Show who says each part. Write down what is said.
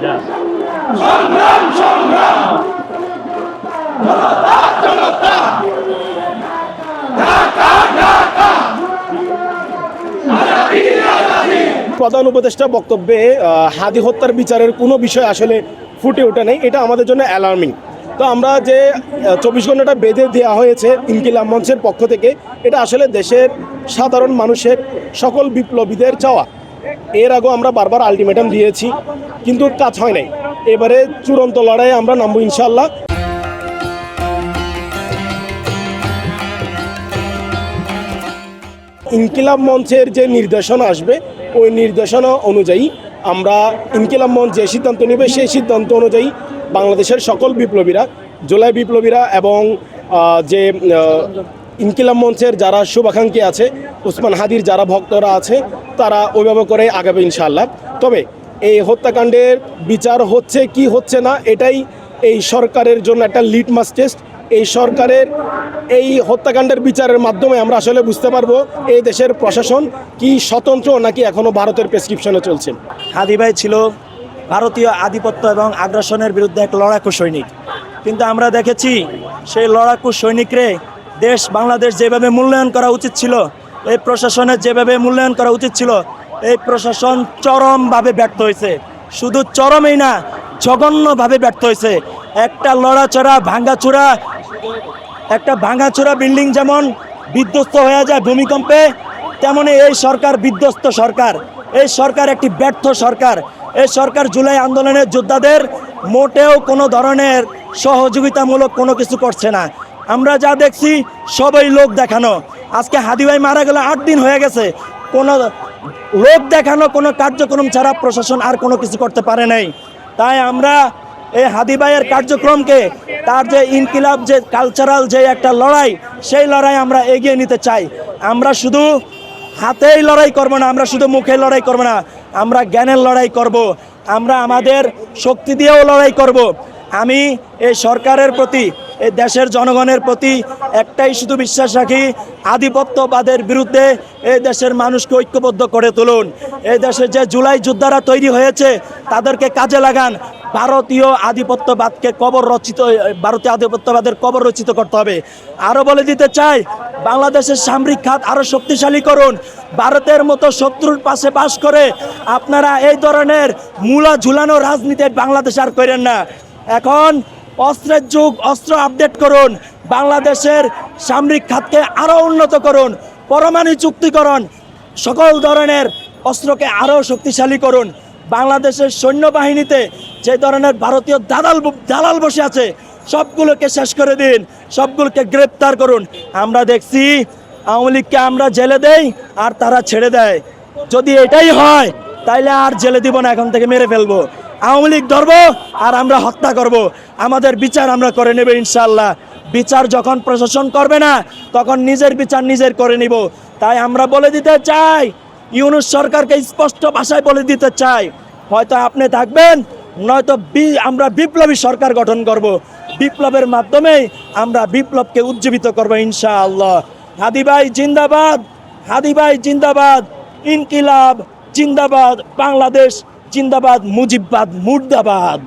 Speaker 1: সংগ্রাম সংগ্রাম জনতা জনতা ঢাকা ঢাকা আজাদি আজাদি।
Speaker 2: প্রধান উপদেষ্টা বক্তব্যে হাদি হত্যার বিচারের কোনো বিষয় আসলে ফুটে ওঠে নেই, এটা আমাদের জন্য অ্যালার্মিং। তো আমরা যে 24 ঘন্টাটা বেঁধে দেওয়া হয়েছে ইনকিলাব মঞ্চের পক্ষ থেকে, এটা আসলে দেশের সাধারণ মানুষের সকল বিপ্লবীদের চাওয়া। এর আগেও আমরা বারবার আলটিমেটাম দিয়েছি, কিন্তু কাজ হয় নাই। এবারে চূড়ান্ত লড়াইয়ে আমরা নামবো ইনশাআল্লাহ। ইনকিলাব মঞ্চের যে নির্দেশনা আসবে, ওই নির্দেশনা অনুযায়ী আমরা ইনকিলাব মঞ্চ যে সিদ্ধান্ত নেবে সেই সিদ্ধান্ত অনুযায়ী বাংলাদেশের সকল বিপ্লবীরা, জুলাই বিপ্লবীরা এবং যে ইনকিলাব মঞ্চের যারা শুভাকাঙ্ক্ষী আছে, ওসমান হাদির যারা ভক্তরা আছে, তারা ওইভাবে করে আগাবে ইনশাআল্লাহ। তবে এই হত্যাকাণ্ডের বিচার হচ্ছে কি হচ্ছে না, এটাই এই সরকারের জন্য একটা লিটমাস টেস্ট। এই সরকারের এই হত্যাকাণ্ডের বিচারের মাধ্যমে আমরা আসলে বুঝতে পারবো এই দেশের প্রশাসন কি স্বতন্ত্র নাকি এখনও ভারতের প্রেসক্রিপশনে চলছে।
Speaker 3: হাদি ভাই ছিল ভারতীয় আধিপত্য এবং আগ্রাসনের বিরুদ্ধে এক লড়াকু সৈনিক, কিন্তু আমরা দেখেছি সেই লড়াকু সৈনিকরে দেশ বাংলাদেশ যেভাবে মূল্যায়ন করা উচিত ছিল, এই প্রশাসনের যেভাবে মূল্যায়ন করা উচিত ছিল, এই প্রশাসন চরমভাবে ব্যর্থ হয়েছে। শুধু চরমেই না, জঘন্যভাবে ব্যর্থ হয়েছে। একটা লড়াচড়া ভাঙাচোরা বিল্ডিং যেমন বিধ্বস্ত হয়ে যায় ভূমিকম্পে, তেমনি এই সরকার বিধ্বস্ত সরকার। এই সরকার একটি ব্যর্থ সরকার। এই সরকার জুলাই আন্দোলনের যোদ্ধাদের মোটেও কোনো ধরনের সহযোগিতামূলক কোনো কিছু করছে না। আমরা যা দেখছি সবই লোক দেখানো। আজকে হাদি ভাই মারা গেল 8 দিন হয়ে গেছে, কোনো লোক দেখানো কোনো কার্যক্রম ছাড়া প্রশাসন আর কোনো কিছু করতে পারে নাই। তাই আমরা এই হাদি ভাইয়ের কার্যক্রমকে, তার যে ইনকিলাব যে কালচারাল যে একটা লড়াই, সেই লড়াই আমরা এগিয়ে নিতে চাই। আমরা শুধু হাতেই লড়াই করব না, আমরা শুধু মুখে লড়াই করব না, আমরা জ্ঞানের লড়াই করব, আমরা আমাদের শক্তি দিয়েও লড়াই করব। আমি এই সরকারের প্রতি, এই দেশের জনগণের প্রতি একটাই শুধু বিশ্বাস রাখি, আধিপত্যবাদের বিরুদ্ধে এই দেশের মানুষকে ঐক্যবদ্ধ করে তুলুন। এই দেশে যে জুলাই যোদ্ধারা তৈরি হয়েছে তাদেরকে কাজে লাগান। ভারতীয় আধিপত্যবাদের কবর রচিত করতে হবে। আরও বলে দিতে চাই, বাংলাদেশের সামরিক খাত আরও শক্তিশালী করুন। ভারতের মতো শত্রুর পাশে বাস করে আপনারা এই ধরনের মূলা ঝুলানো রাজনীতি বাংলাদেশ আর করেন না। এখন অস্ত্রের যুগ, অস্ত্র আপডেট করুন, বাংলাদেশের সামরিক খাতকে আরও উন্নত করুন, পরমাণু চুক্তিকরণ, সকল ধরনের অস্ত্রকে আরও শক্তিশালী করুন। বাংলাদেশের সৈন্যবাহিনীতে যে ধরনের ভারতীয় দালাল বসে আছে সবগুলোকে শেষ করে দিন, সবগুলোকে গ্রেপ্তার করুন। আমরা দেখছি আওয়ামী লীগকে আমরা জেলে দেই আর তারা ছেড়ে দেয়। যদি এটাই হয় তাইলে আর জেলে দিব না, এখন থেকে মেরে ফেলবো। আওয়ামী লীগ ধরবো আর আমরা হত্যা করব। আমাদের বিচার আমরা করে নেব ইনশাআল্লাহ। বিচার যখন প্রশাসন করবে না, তখন নিজের বিচার নিজের করে নিব। তাই আমরা বলে দিতে চাই, ইউনূস সরকারকে স্পষ্ট ভাষায় বলে দিতে চাই, হয়তো আপনি থাকবেন, নয়তো আমরা বিপ্লবী সরকার গঠন করব। বিপ্লবের মাধ্যমেই আমরা বিপ্লবকে উজ্জীবিত করব ইনশাআল্লাহ। হাদি ভাই জিন্দাবাদ, হাদি ভাই জিন্দাবাদ, ইনকিলাব জিন্দাবাদ, বাংলাদেশ জিন্দাবাদ, মুজিববাদ মুর্দাবাদ।